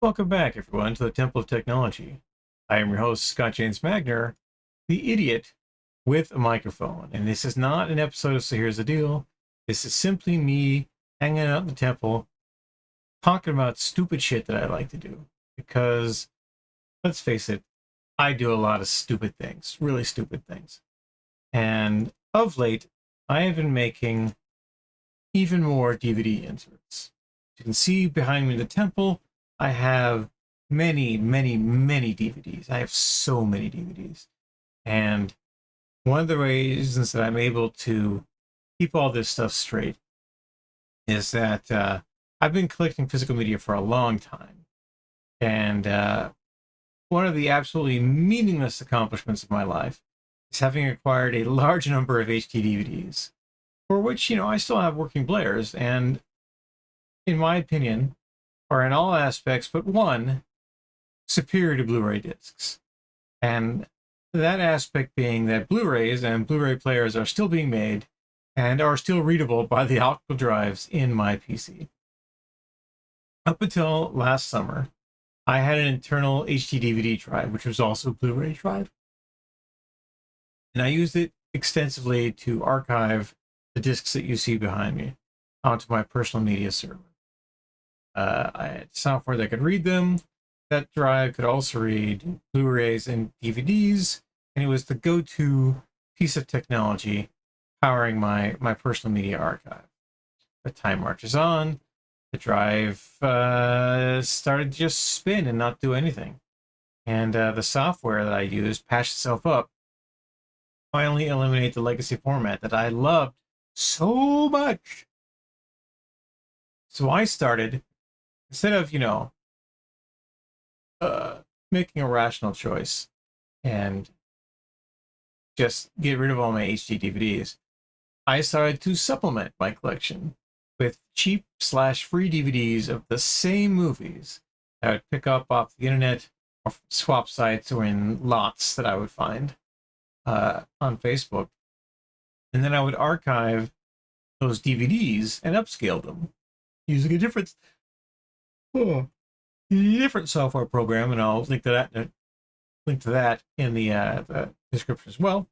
Welcome back, everyone, to the Temple of Technology. I am your host, Scott James Magner, the idiot with a microphone. And this is not an episode of So Here's the Deal. This is simply me hanging out in the temple, talking about stupid shit that I like to do. Because, let's face it, I do a lot of stupid things, really stupid things. And of late, I have been making even more DVD inserts. You can see behind me in the temple, I have many DVDs. I have so many DVDs. And one of the reasons that I'm able to keep all this stuff straight is that I've been collecting physical media for a long time. And one of the absolutely meaningless accomplishments of my life is having acquired a large number of HD DVDs, for which, I still have working players. And in my opinion, are in all aspects but one superior to Blu-ray discs. And that aspect being that Blu-rays and Blu-ray players are still being made and are still readable by the optical drives in my PC. Up until last summer, I had an internal HD DVD drive, which was also a Blu-ray drive. And I used it extensively to archive the discs that you see behind me onto my personal media server. I had software that could read them. That drive could also read Blu-rays and DVDs, and it was the go-to piece of technology powering my personal media archive. But time marches on. The drive started to just spin and not do anything. And the software that I used patched itself up, finally eliminate the legacy format that I loved so much. So I started, instead of, making a rational choice and just get rid of all my HD DVDs, I started to supplement my collection with cheap/free DVDs of the same movies that I would pick up off the internet or from swap sites or in lots that I would find on Facebook. And then I would archive those DVDs and upscale them using a different software program, and I'll link to that in the description as well.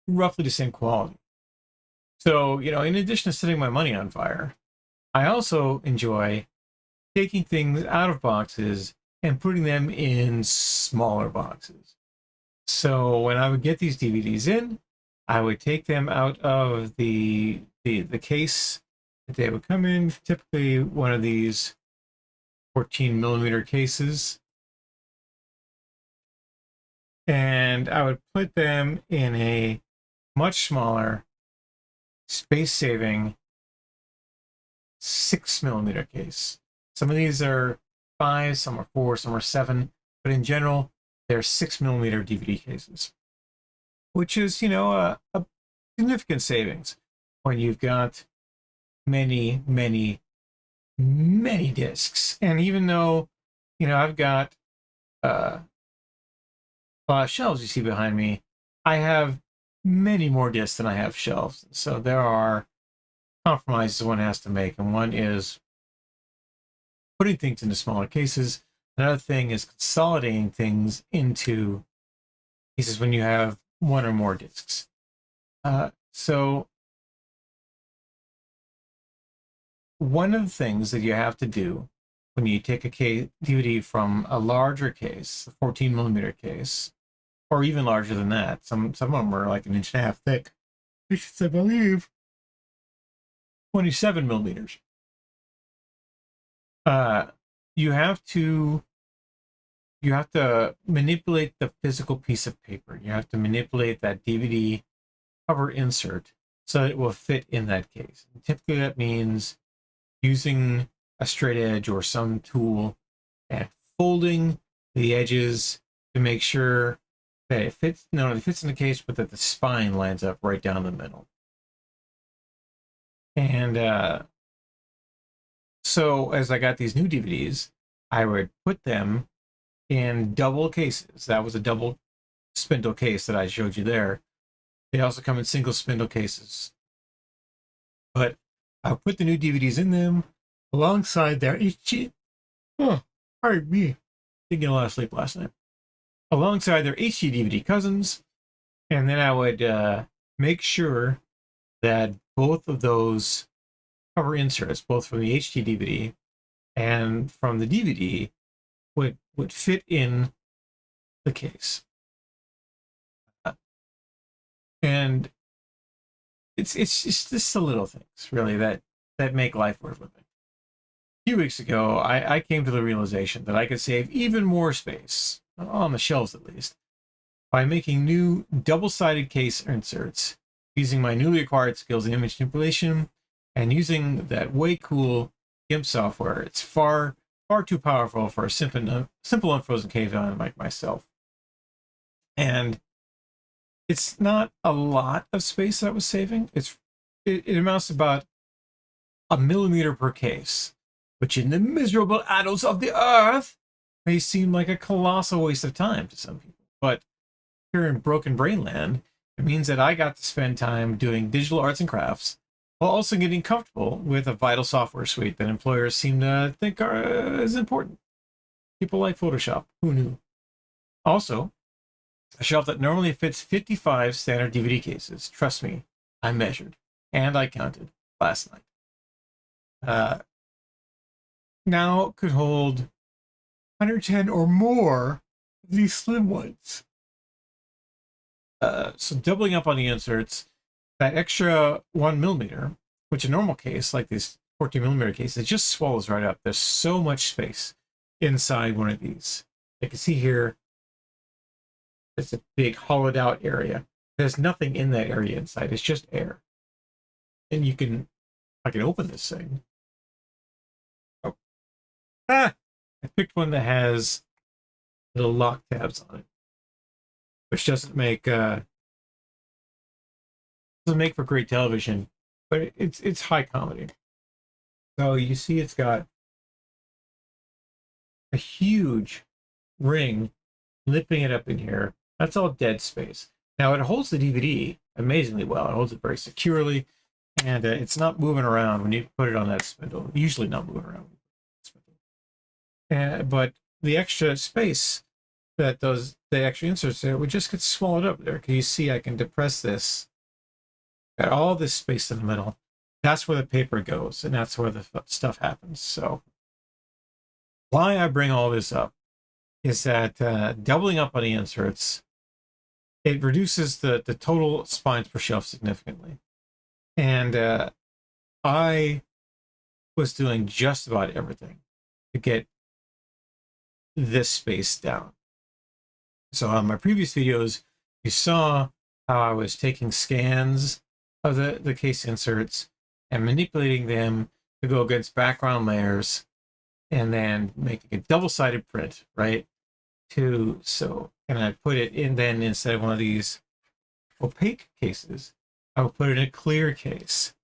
Roughly the same quality. So, in addition to setting my money on fire, I also enjoy taking things out of boxes and putting them in smaller boxes. So when I would get these DVDs in, I would take them out of the case that they would come in, typically one of these 14 millimeter cases, and I would put them in a much smaller, space-saving 6 millimeter case. Some of these are 5, some are 4, some are 7, but in general, they're 6 millimeter DVD cases, which is, a significant savings when you've got many discs. And even though, I've got a lot of shelves you see behind me, I have many more discs than I have shelves. So there are compromises one has to make, and one is putting things into smaller cases. Another thing is consolidating things into cases when you have one or more discs. So one of the things that you have to do when you take a DVD from a larger case, a 14 millimeter case, or even larger than that, some of them are like 1.5 inches thick, which is, I believe, 27 millimeters. You have to manipulate the physical piece of paper. You have to manipulate that DVD cover insert so that it will fit in that case. And typically that means using a straight edge or some tool and folding the edges to make sure that it fits, not only fits in the case, but that the spine lines up right down the middle. And so as I got these new DVDs, I would put them in double cases. That was a double spindle case that I showed you there. They also come in single spindle cases. But I'll put the new DVDs in them alongside their HD. Pardon me. Didn't get a lot of sleep last night. Alongside their HD DVD cousins, and then I would make sure that both of those cover inserts, both from the HD DVD and from the DVD, would fit in the case. And it's just the little things, really, that make life worth living. A few weeks ago, I came to the realization that I could save even more space, on the shelves at least, by making new double-sided case inserts using my newly acquired skills in image manipulation and using that way cool GIMP software. It's far too powerful for a simple unfrozen caveman like myself. And it's not a lot of space that I was saving. It amounts to about 1 millimeter per case, which in the miserable annals of the earth may seem like a colossal waste of time to some people. But here in Broken Brain Land, it means that I got to spend time doing digital arts and crafts while also getting comfortable with a vital software suite that employers seem to think is important. People like Photoshop. Who knew? Also, a shelf that normally fits 55 standard DVD cases. Trust me, I measured and I counted last night. Now could hold 110 or more of these slim ones. So doubling up on the inserts, that extra 1 millimeter, which a normal case like this 14 millimeter case, it just swallows right up. There's so much space inside one of these. You can see here, it's a big hollowed out area. There's nothing in that area inside. It's just air. And I can open this thing. Oh. I picked one that has little lock tabs on it, which doesn't make for great television, but it's high comedy. So you see it's got a huge ring lifting it up in here. That's all dead space. Now it holds the DVD amazingly well. It holds it very securely, and it's not moving around when you put it on that spindle. Usually not moving around. But the extra space that the extra inserts there would just get swallowed up there. Can you see I can depress this? Got all this space in the middle. That's where the paper goes, and that's where the stuff happens. So why I bring all this up is that doubling up on the inserts, it reduces the total spines per shelf significantly. And I was doing just about everything to get this space down. So on my previous videos, you saw how I was taking scans of the case inserts and manipulating them to go against background layers and then making a double-sided print, right? And I put it in then, instead of one of these opaque cases, I would put it in a clear case.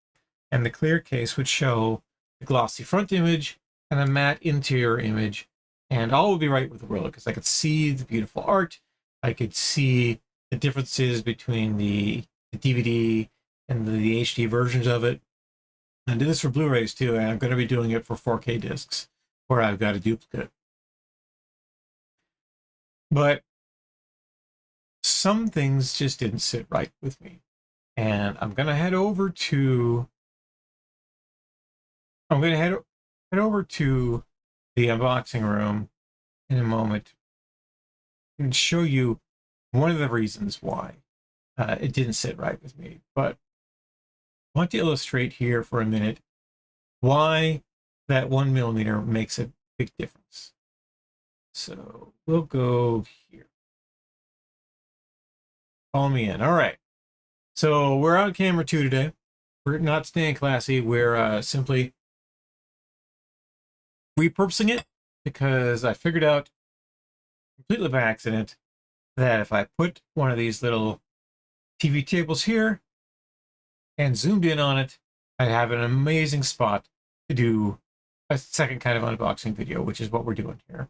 And the clear case would show the glossy front image and a matte interior image, and all would be right with the ruler because I could see the beautiful art. I could see the differences between the DVD and the HD versions of it. I did this for Blu-rays too, and I'm going to be doing it for 4K discs where I've got a duplicate. But some things just didn't sit right with me. And I'm going to head over to the unboxing room in a moment and show you one of the reasons why it didn't sit right with me. But I want to illustrate here for a minute why that 1 millimeter makes a big difference. So we'll go here. Follow me in. All right. So we're on camera 2 today. We're not staying classy. We're simply repurposing it because I figured out completely by accident that if I put one of these little TV tables here and zoomed in on it, I'd have an amazing spot to do a second kind of unboxing video, which is what we're doing here.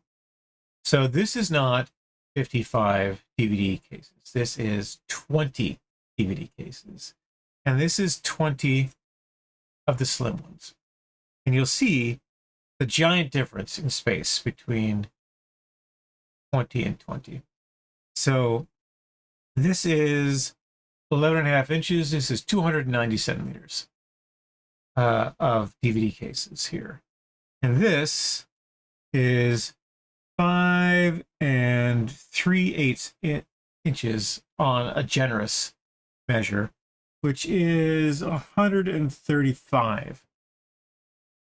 So this is not 55 DVD cases. This is 20 DVD cases. And this is 20 of the slim ones. And you'll see the giant difference in space between 20 and 20. So this is 11.5 inches. This is 290 centimeters of DVD cases here. And this is 5 3/8 inches on a generous measure, which is 135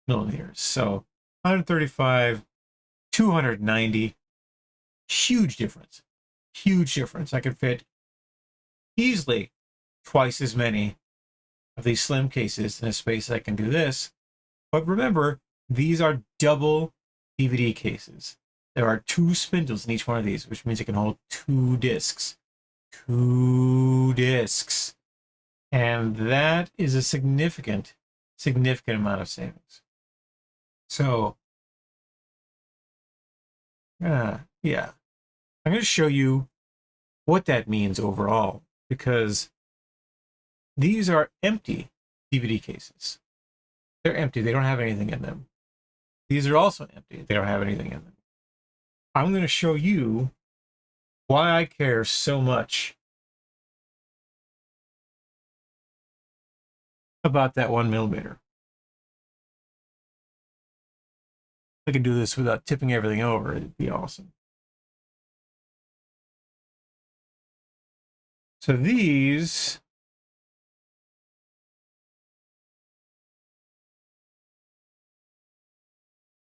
millimeters. So 135, 290, huge difference. Huge difference. I could fit easily twice as many of these slim cases in a space I can do this. But remember, these are double DVD cases. There are 2 spindles in each one of these, which means it can hold 2 discs. 2 discs. And that is a significant amount of savings. So, yeah, I'm going to show you what that means overall, because these are empty DVD cases. They're empty. They don't have anything in them. These are also empty. They don't have anything in them. I'm going to show you why I care so much about that 1 millimeter. I could do this without tipping everything over. It'd be awesome. So these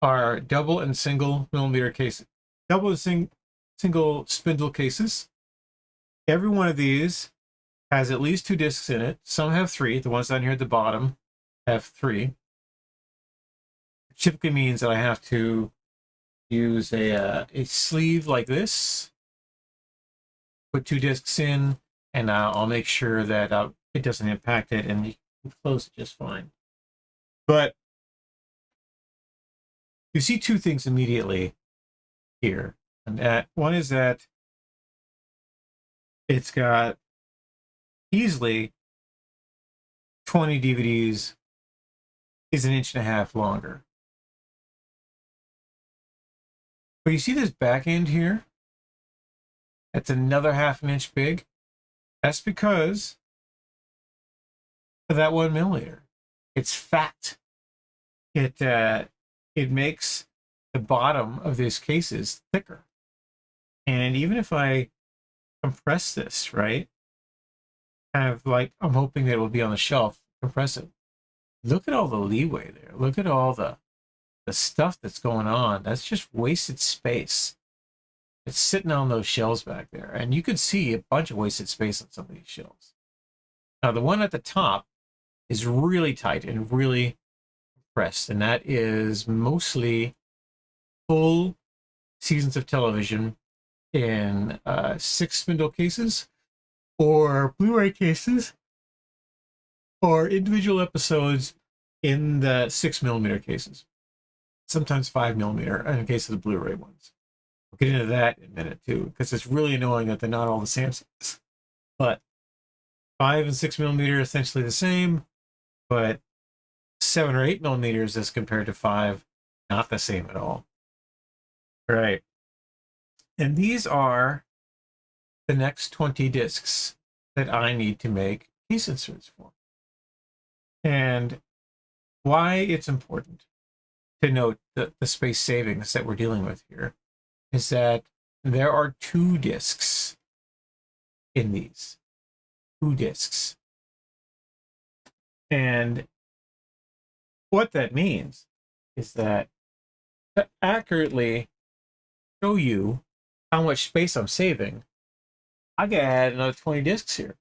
are double and single millimeter cases. Double and single spindle cases. Every one of these has at least 2 discs in it. Some have 3. The ones down here at the bottom have 3. It typically means that I have to use a sleeve like this, put 2 discs in, and I'll make sure that it doesn't impact it, and you can close it just fine. But you see 2 things immediately here. And one is that it's got easily 20 DVDs is 1.5 inches longer. But you see this back end here? That's another 1/2 inch big. That's because of that 1 millimeter. It's fat. It makes the bottom of these cases thicker. And even if I compress this, right? Kind of like, I'm hoping that it will be on the shelf, compress it. Look at all the leeway there. Look at all the stuff that's going on. That's just wasted space. It's sitting on those shelves back there. And you can see a bunch of wasted space on some of these shelves. Now, the one at the top is really tight and really compressed. And that is mostly full seasons of television in 6 spindle cases, or Blu-ray cases, or individual episodes in the 6 millimeter cases. Sometimes 5 millimeter in the case of the Blu-ray ones. We'll get into that in a minute too, because it's really annoying that they're not all the same size. But 5 and 6 millimeter are essentially the same, but 7 or 8 millimeters as compared to 5, not the same at all. Right. And these are the next 20 discs that I need to make case inserts for. And why it's important to note the space savings that we're dealing with here is that there are 2 discs in these. 2 discs. And what that means is that to accurately show you how much space I'm saving, I gotta add another 20 discs here.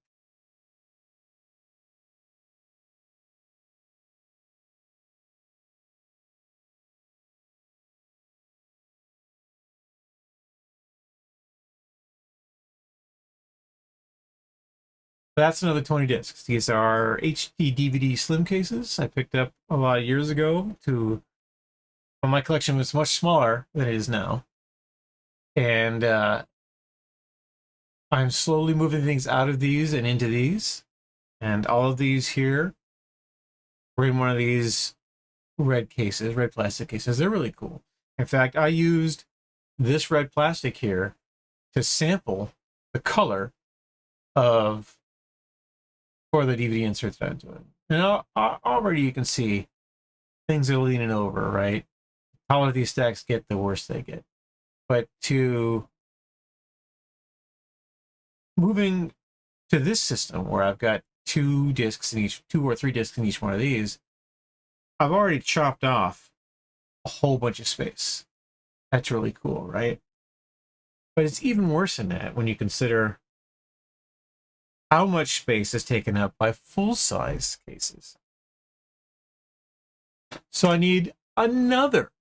That's another 20 discs. These are HD DVD slim cases I picked up a lot of years ago when my collection was much smaller than it is now. And I'm slowly moving things out of these and into these. And all of these here were in one of these red cases, red plastic cases. They're really cool. In fact, I used this red plastic here to sample the color of for the DVD insert that I'm doing. And already you can see things are leaning over, right? The taller these stacks get, the worse they get. But to moving to this system where I've got two or three discs in each one of these, I've already chopped off a whole bunch of space. That's really cool, right? But it's even worse than that when you consider how much space is taken up by full-size cases. So I need another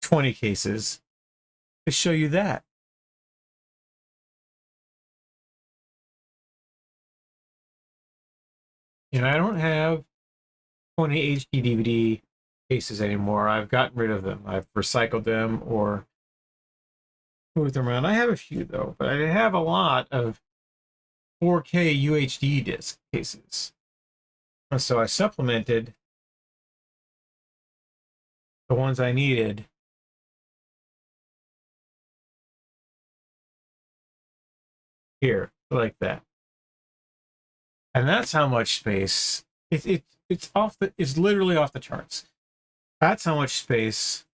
20 cases to show you that. And I don't have 20 HD DVD cases anymore. I've gotten rid of them. I've recycled them or moved them around. I have a few though, but I have a lot of 4K UHD disc cases. And so I supplemented the ones I needed here, like that. And that's how much space it's literally off the charts. That's how much space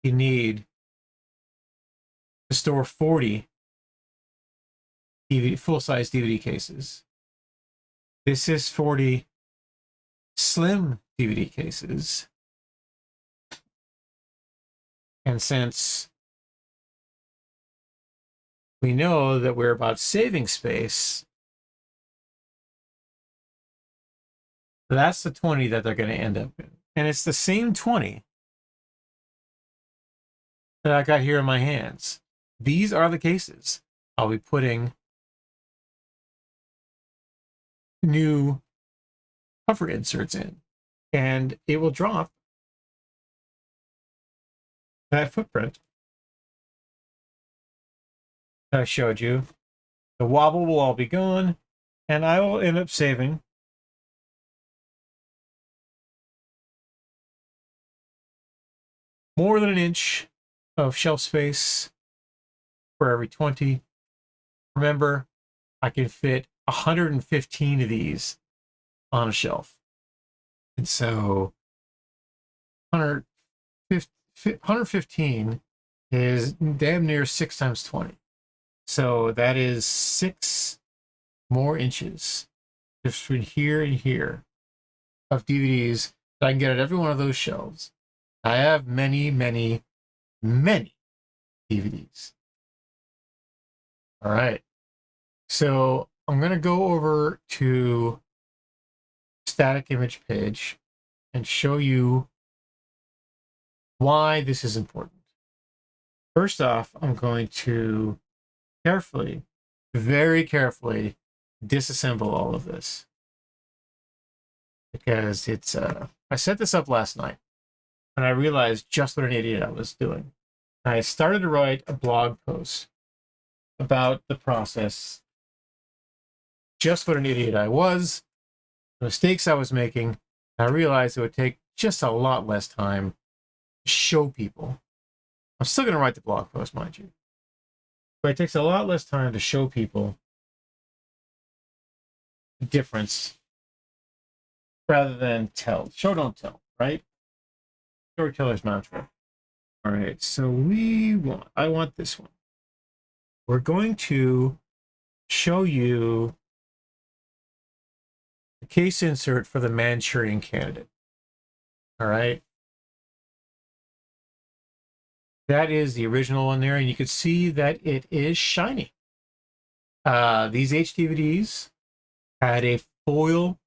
you need to store 40 full-size DVD cases. This is 40 slim DVD cases. And since we know that we're about saving space, that's the 20 that they're going to end up in. And it's the same 20 that I got here in my hands. These are the cases I'll be putting new cover inserts in. And it will drop that footprint that I showed you. The wobble will all be gone, and I will end up saving more than an inch of shelf space for every 20. Remember, I can fit 115 of these on a shelf. And so 115 is damn near 6 times 20. So that is 6 more inches just between here and here of DVDs that I can get at every one of those shelves. I have many, many, many DVDs. All right. So I'm going to go over to static image page and show you why this is important. First off, I'm going to carefully, very carefully disassemble all of this because it's I set this up last night and I realized just what an idiot I was doing. I started to write a blog post about the process, just what an idiot I was, the mistakes I was making. I realized it would take just a lot less time to show people. I'm still going to write the blog post, mind you, but it takes a lot less time to show people the difference rather than tell. Show, don't tell, right? Storyteller's mantra. All right, so I want this one. We're going to show you the case insert for the Manchurian Candidate. All right. That is the original one there, and you can see that it is shiny. These HDVDs had a foil.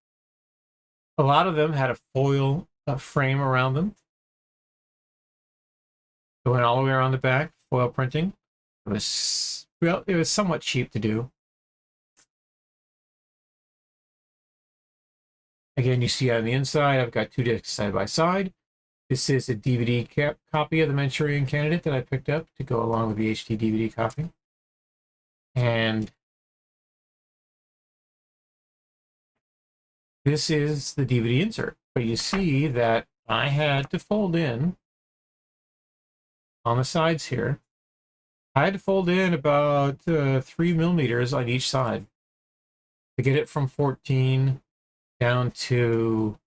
A lot of them had a foil frame around them. It went all the way around the back, foil printing. It was somewhat cheap to do. Again, you see on the inside, I've got 2 discs side by side. This is a DVD copy of the Manchurian Candidate that I picked up to go along with the HD DVD copy. And this is the DVD insert. But you see that I had to fold in on the sides here. I had to fold in about 3 millimeters on each side to get it from 14 down to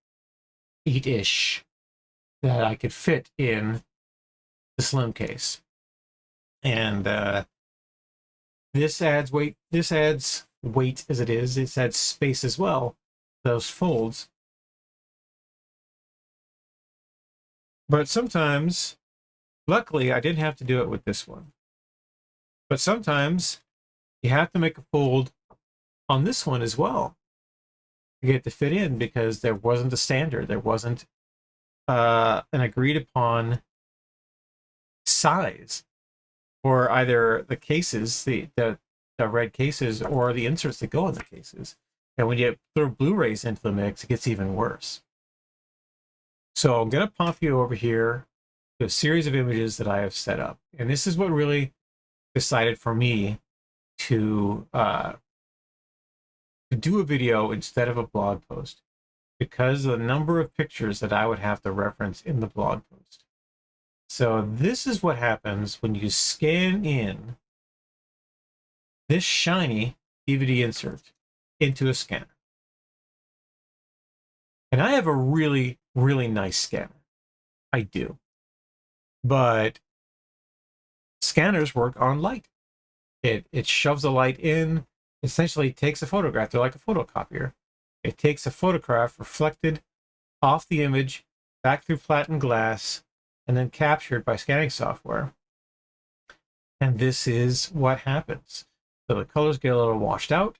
8-ish that I could fit in the slim case. And this adds weight. This adds weight as it is. It adds space as well, those folds. But sometimes, luckily, I didn't have to do it with this one. But sometimes you have to make a fold on this one as well to get it to fit in, because there wasn't a standard. There wasn't an agreed upon size for either the cases, the red cases, or the inserts that go in the cases. And when you throw Blu-rays into the mix, it gets even worse. So I'm going to pop you over here to a series of images that I have set up. And this is what really decided for me to do a video instead of a blog post, because of the number of pictures that I would have to reference in the blog post. So this is what happens when you scan in this shiny DVD insert into a scanner. And I have a really, really nice scanner. I do. But scanners work on light. It shoves a light in, essentially takes a photograph. They're like a photocopier. It takes a photograph reflected off the image, back through flattened glass, and then captured by scanning software. And this is what happens. So the colors get a little washed out.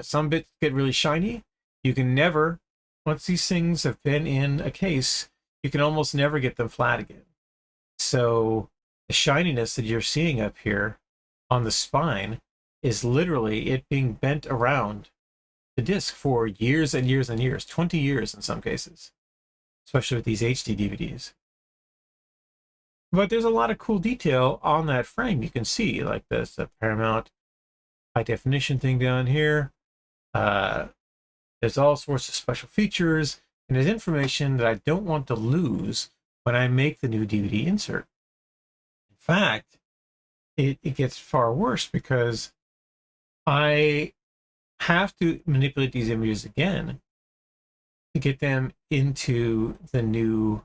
Some bits get really shiny. You can never, once these things have been in a case, you can almost never get them flat again. So the shininess that you're seeing up here on the spine is literally it being bent around the disc for years and years and years, 20 years in some cases, especially with these HD DVDs. But there's a lot of cool detail on that frame. You can see, like this, the Paramount high definition thing down here. There's all sorts of special features, and there's information that I don't want to lose when I make the new DVD insert. In fact, it gets far worse, because I have to manipulate these images again to get them into the new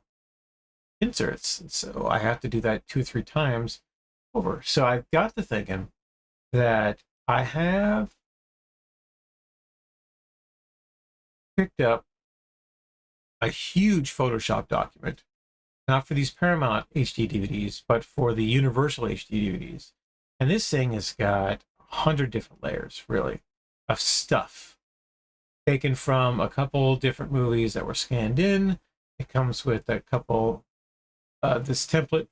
inserts. So I have to do that 2 or 3 times over. So I've got to thinking that I have picked up a huge Photoshop document, not for these Paramount HD DVDs, but for the Universal HD DVDs. And this thing has got 100 different layers, really, of stuff taken from a couple different movies that were scanned in. It comes with a couple, this template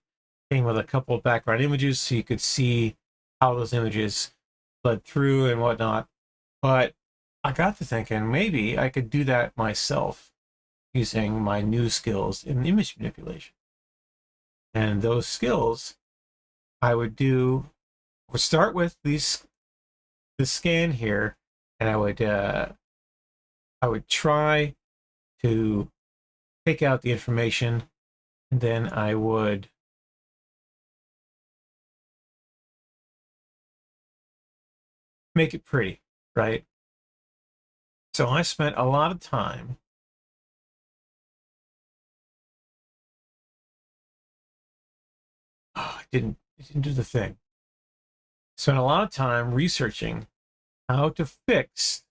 came with a couple of background images so you could see how those images bled through and whatnot. But I got to thinking maybe I could do that myself using my new skills in image manipulation. And those skills I would start with the scan here, and I would try to take out the information, and then I would make it pretty, right? So I spent a lot of time it didn't do the thing. Spent a lot of time researching how to fix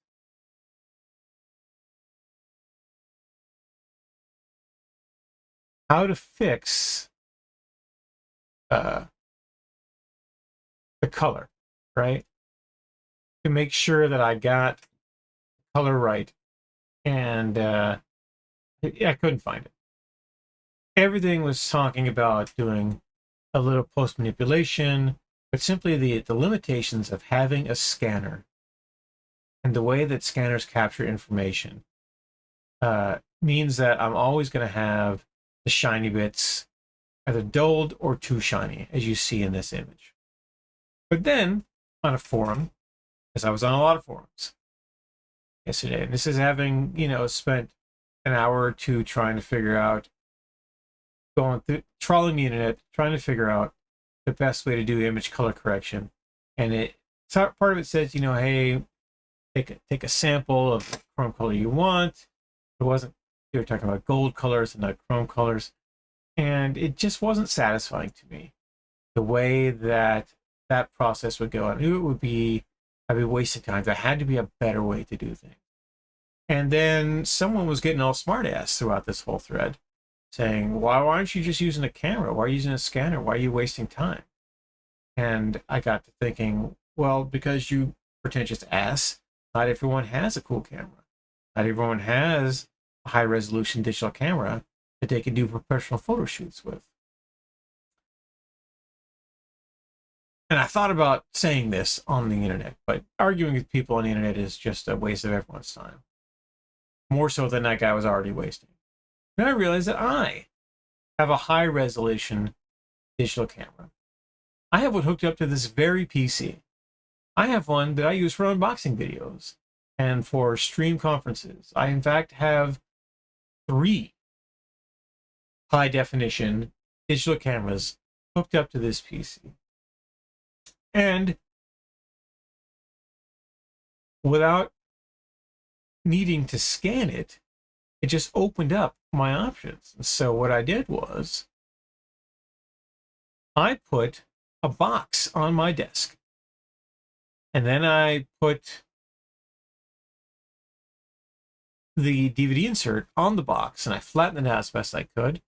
the color, right? To make sure that I got color right. And I couldn't find it. Everything was talking about doing a little post manipulation, but simply the limitations of having a scanner and the way that scanners capture information means that I'm always going to have the shiny bits either dulled or too shiny, as you see in this image. But then on a forum, because I was on a lot of forums yesterday, and this is having, spent an hour or two trying to figure out, going through, trawling the internet, trying to figure out the best way to do image color correction. And part of it says, hey, take a sample of the chrome color you want. It wasn't, they were talking about gold colors and not chrome colors. And it just wasn't satisfying to me, the way that process would go. I knew I'd be wasting time. There had to be a better way to do things. And then someone was getting all smart ass throughout this whole thread, saying, why aren't you just using a camera? Why are you using a scanner? Why are you wasting time? And I got to thinking, well, because you pretentious ass, not everyone has a cool camera. Not everyone has a high resolution digital camera that they can do professional photo shoots with. And I thought about saying this on the internet, but arguing with people on the internet is just a waste of everyone's time. More so than that guy was already wasting. And I realized that I have a high resolution digital camera. I have one hooked up to this very PC. I have one that I use for unboxing videos and for stream conferences. I, in fact, have 3 high definition digital cameras hooked up to this PC. And without needing to scan it, it just opened up my options. So what I did was I put a box on my desk, and then I put the DVD insert on the box, and I flattened it out as best I could,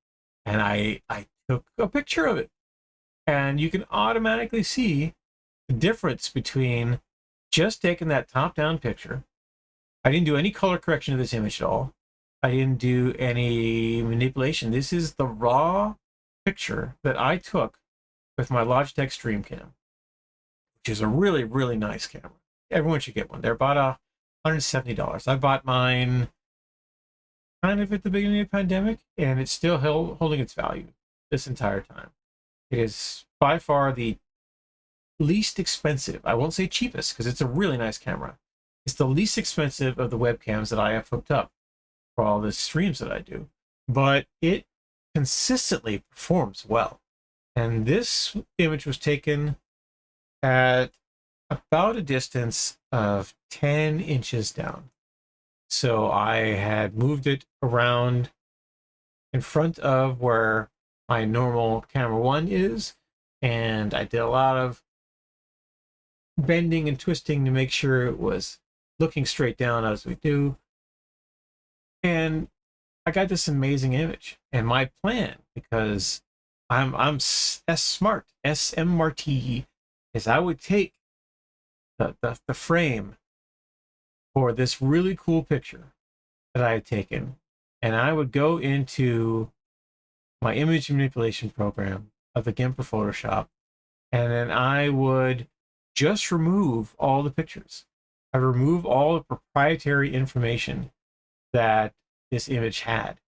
and I took a picture of it. And you can automatically see the difference between just taking that top-down picture. I didn't do any color correction to this image at all. I didn't do any manipulation. This is the raw picture that I took with my Logitech StreamCam, which is a really, really nice camera. Everyone should get one. They're about $170. I bought mine kind of at the beginning of the pandemic, and it's still holding its value this entire time. It is by far the least expensive. I won't say cheapest, because it's a really nice camera. It's the least expensive of the webcams that I have hooked up for all the streams that I do, but it consistently performs well. And this image was taken at about a distance of 10 inches down. So I had moved it around in front of where my normal camera 1 is, and I did a lot of bending and twisting to make sure it was looking straight down as we do. And I got this amazing image. And my plan, because I'm smart, SMRT, is I would take the frame for this really cool picture that I had taken, and I would go into my image manipulation program of the GIMP or Photoshop, and then I would just remove all the pictures. I remove all the proprietary information that this image had.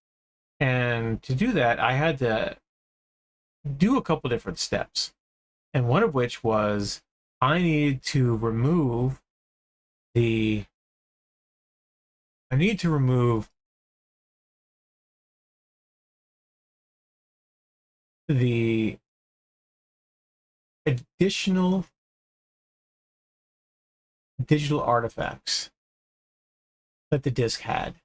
And to do that, I had to do a couple different steps. And one of which was I needed to remove the additional digital artifacts that the disk had.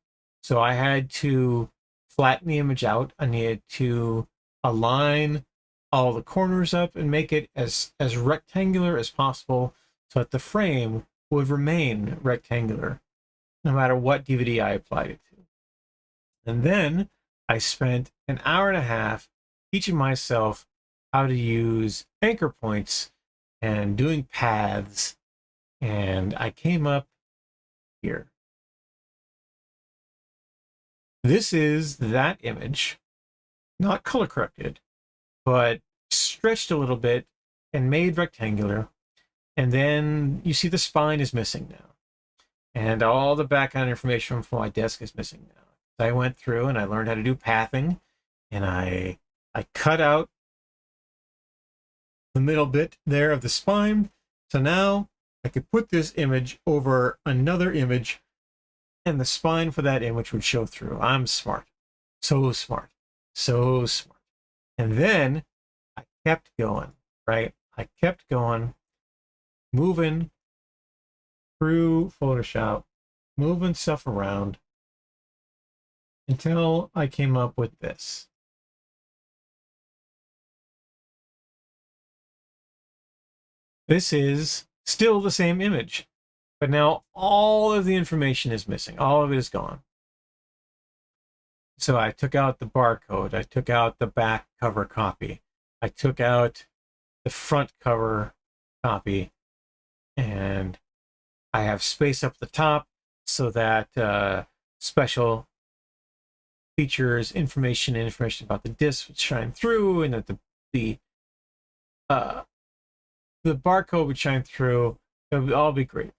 So I had to flatten the image out. I needed to align all the corners up and make it as rectangular as possible so that the frame would remain rectangular no matter what DVD I applied it to. And then I spent an hour and a half teaching myself how to use anchor points and doing paths, and I came up here. This is that image, not color corrected, but stretched a little bit and made rectangular. And then you see the spine is missing now. And all the background information from my desk is missing now. I went through and I learned how to do pathing, and I cut out the middle bit there of the spine. So now I could put this image over another image and the spine for that image would show through. I'm smart. So smart. So smart. And then I kept going, right? I kept going, moving through Photoshop, moving stuff around until I came up with this. This is still the same image, but now all of the information is missing. All of it is gone. So I took out the barcode. I took out the back cover copy. I took out the front cover copy, and I have space up the top so that special features, information about the disc would shine through, and that uh, the barcode would shine through. It would all be great.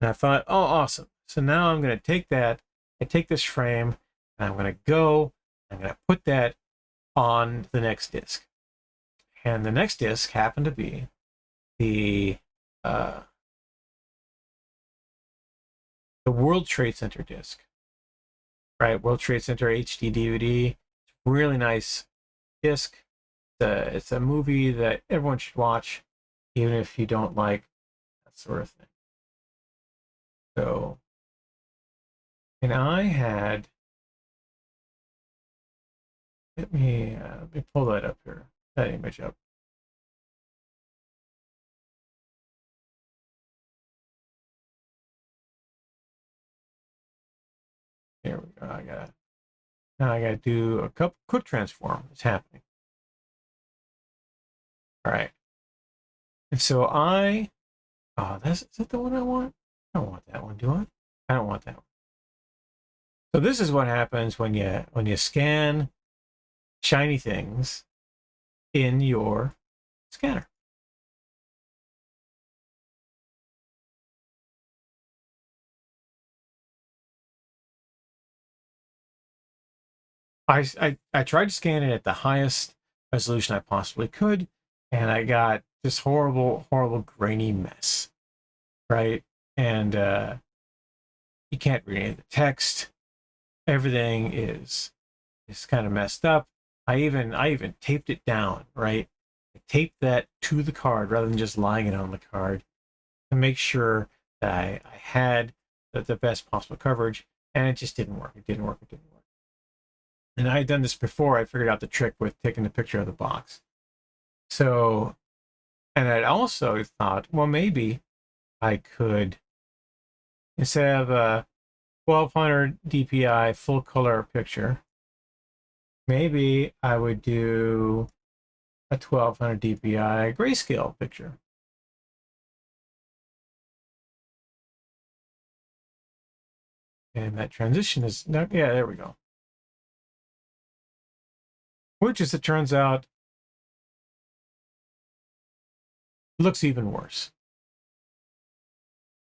And I thought, oh, awesome. So now I'm going to take that. I take this frame, and I'm going to put that on the next disc. And the next disc happened to be the World Trade Center disc, right? World Trade Center HD DVD. Really nice disc. It's a movie that everyone should watch, even if you don't like that sort of thing. So, and I had, let me pull that up here, that image up. There we go. Now I gotta do a quick transform. It's happening. All right. And so is that the one I want? I don't want that one, do I? I don't want that one. So this is what happens when you scan shiny things in your scanner. I tried to scan it at the highest resolution I possibly could, and I got this horrible grainy mess, right? And you can't read any of the text. Everything is kind of messed up. I even taped it down, right? I taped that to the card rather than just lying it on the card to make sure that I had the best possible coverage, and it just didn't work. It didn't work. And I had done this before. I figured out the trick with taking a picture of the box. So, and I'd also thought, well, maybe I could, instead of a 1200 DPI full color picture, maybe I would do a 1200 DPI grayscale picture. And that transition is, yeah, there we go. Which, as it turns out, looks even worse.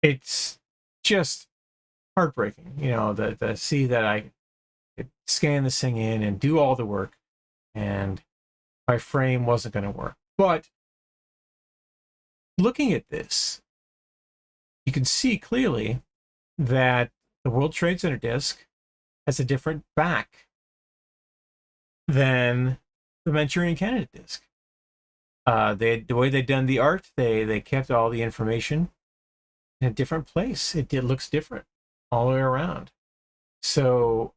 It's just heartbreaking, to see that I could scan this thing in and do all the work, and my frame wasn't going to work. But looking at this, you can see clearly that the World Trade Center disc has a different back than the Manchurian Candidate disc. The way they'd done the art, they kept all the information in a different place. It looks different all the way around. So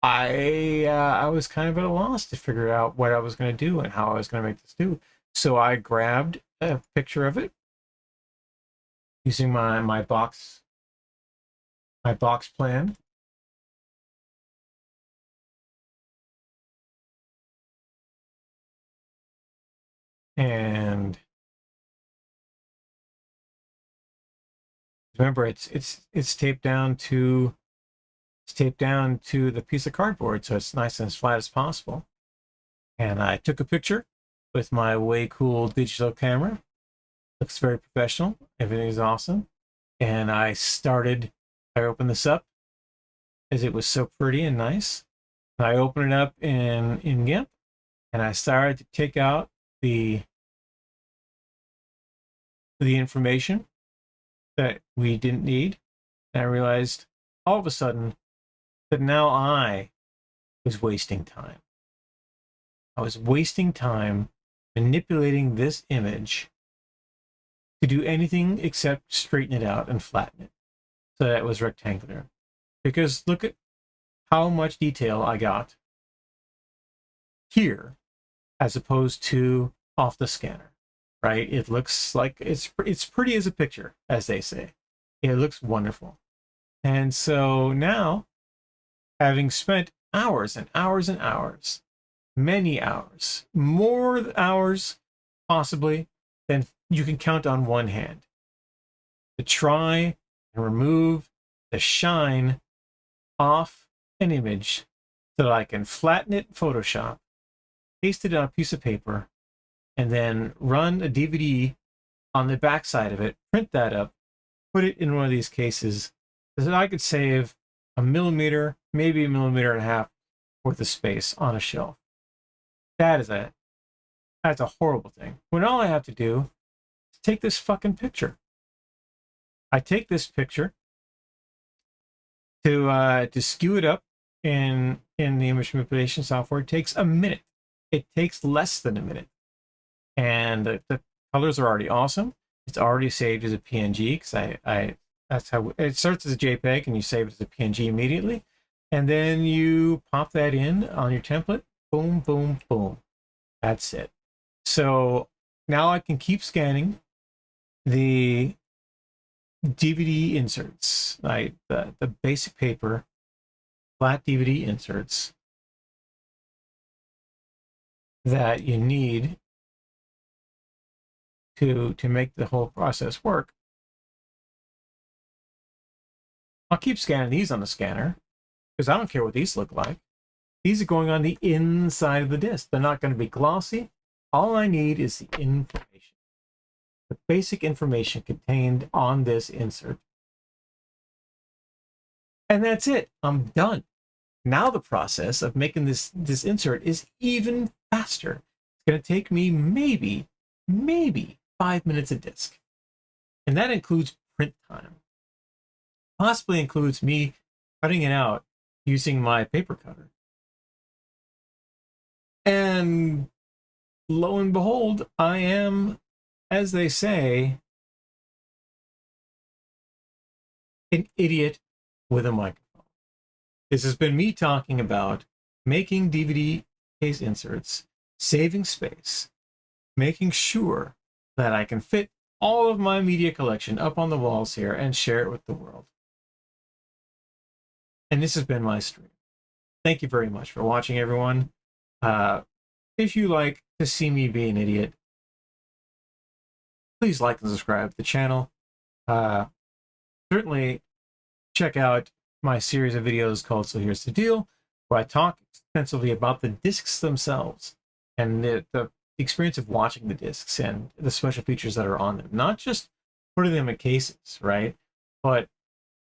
I was kind of at a loss to figure out what I was going to do and how I was going to make this do. So I grabbed a picture of it using my box plan. And remember, it's taped down to the piece of cardboard, so it's nice and as flat as possible. And I took a picture with my way cool digital camera. Looks very professional. Everything's awesome. And I opened this up as it was so pretty and nice. And I opened it up in GIMP, and I started to take out the information that we didn't need. And I realized, all of a sudden that now I was wasting time. I was wasting time manipulating this image to do anything except straighten it out and flatten it so that it was rectangular. Because look at how much detail I got here as opposed to off the scanner, right? It looks like it's pretty as a picture, as they say. It looks wonderful. And so now, having spent hours and hours and hours, many hours, more hours possibly than you can count on one hand, to try and remove the shine off an image so that I can flatten it in Photoshop, paste it on a piece of paper, and then run a DVD on the back side of it, print that up, put it in one of these cases so that I could save a millimeter, maybe a millimeter and a half worth of space on a shelf. That's a horrible thing. When all I have to do is take this fucking picture. I take this picture to skew it up in the image manipulation software. It takes a minute. It takes less than a minute. And the colors are already awesome. It's already saved as a PNG because that's how it starts as a JPEG and you save it as a PNG immediately. And then you pop that in on your template. Boom, boom, boom. That's it. So now I can keep scanning the DVD inserts, like the basic paper, flat DVD inserts that you need to make the whole process work. I'll keep scanning these on the scanner because I don't care what these look like. These are going on the inside of the disc. They're not going to be glossy. All I need is the information, the basic information contained on this insert. And that's it. I'm done. Now the process of making this insert is even faster. It's going to take me maybe 5 minutes a disc. And that includes print time. Possibly includes me cutting it out using my paper cutter. And lo and behold, I am, as they say, an idiot with a microphone. This has been me talking about making DVD case inserts, saving space, making sure that I can fit all of my media collection up on the walls here and share it with the world. And this has been my stream. Thank you very much for watching, everyone. If you like to see me be an idiot, please like and subscribe to the channel. Certainly check out my series of videos called So Here's the Deal, where I talk extensively about the discs themselves and the experience of watching the discs and the special features that are on them. Not just putting them in cases, right? But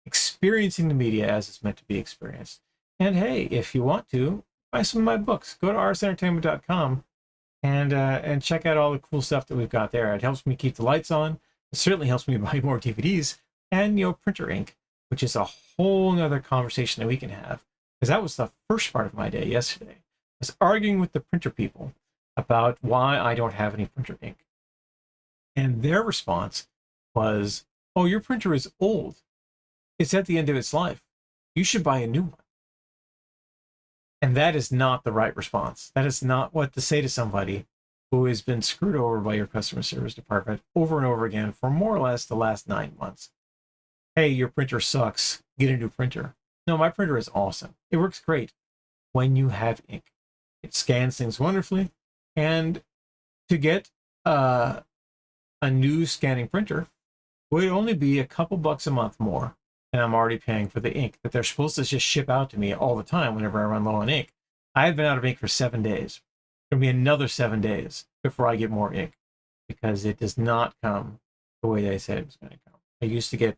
experiencing the media as it's meant to be experienced. And hey, if you want to, buy some of my books. Go to rsentertainment.com and check out all the cool stuff that we've got there. It helps me keep the lights on. It certainly helps me buy more DVDs and, printer ink, which is a whole nother conversation that we can have. Because that was the first part of my day yesterday. I was arguing with the printer people about why I don't have any printer ink. And their response was, oh, your printer is old. It's at the end of its life. You should buy a new one. And that is not the right response. That is not what to say to somebody who has been screwed over by your customer service department over and over again for more or less the last 9 months. Hey, your printer sucks. Get a new printer. No, my printer is awesome. It works great when you have ink. It scans things wonderfully. And to get a new scanning printer would only be a couple bucks a month more. And I'm already paying for the ink that they're supposed to just ship out to me all the time whenever I run low on ink. I've been out of ink for 7 days. It'll be another 7 days before I get more ink because it does not come the way they said it was going to come. I used to get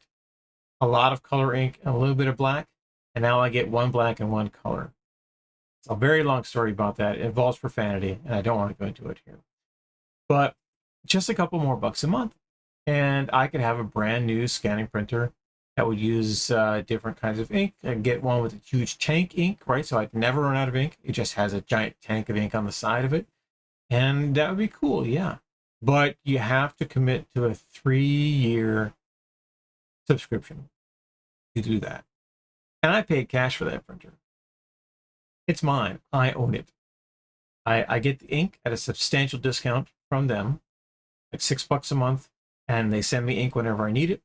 a lot of color ink and a little bit of black, and now I get one black and one color. It's a very long story about that. It involves profanity, and I don't want to go into it here. But just a couple more bucks a month, and I could have a brand new scanning printer that would use different kinds of ink. I get one with a huge tank ink, right? So I'd never run out of ink. It just has a giant tank of ink on the side of it. And that would be cool, yeah. But you have to commit to a 3-year subscription to do that. And I paid cash for that printer. It's mine. I own it. I get the ink at a substantial discount from them, like $6 a month, and they send me ink whenever I need it.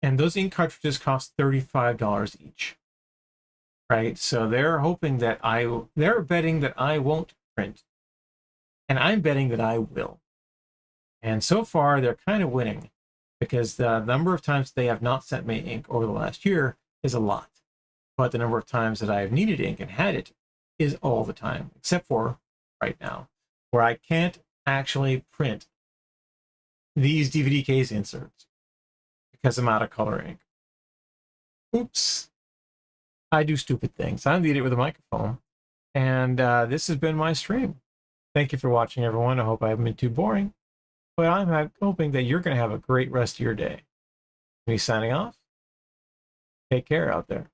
And those ink cartridges cost $35 each, right? So they're hoping that they're betting that I won't print, and I'm betting that I will. And so far, they're kind of winning because the number of times they have not sent me ink over the last year is a lot. But the number of times that I have needed ink and had it is all the time, except for right now, where I can't actually print these DVD case inserts because I'm out of color ink. Oops. I do stupid things. I'm the idiot with a microphone, and this has been my stream. Thank you for watching, everyone. I hope I haven't been too boring, but I'm hoping that you're going to have a great rest of your day. Me signing off. Take care out there.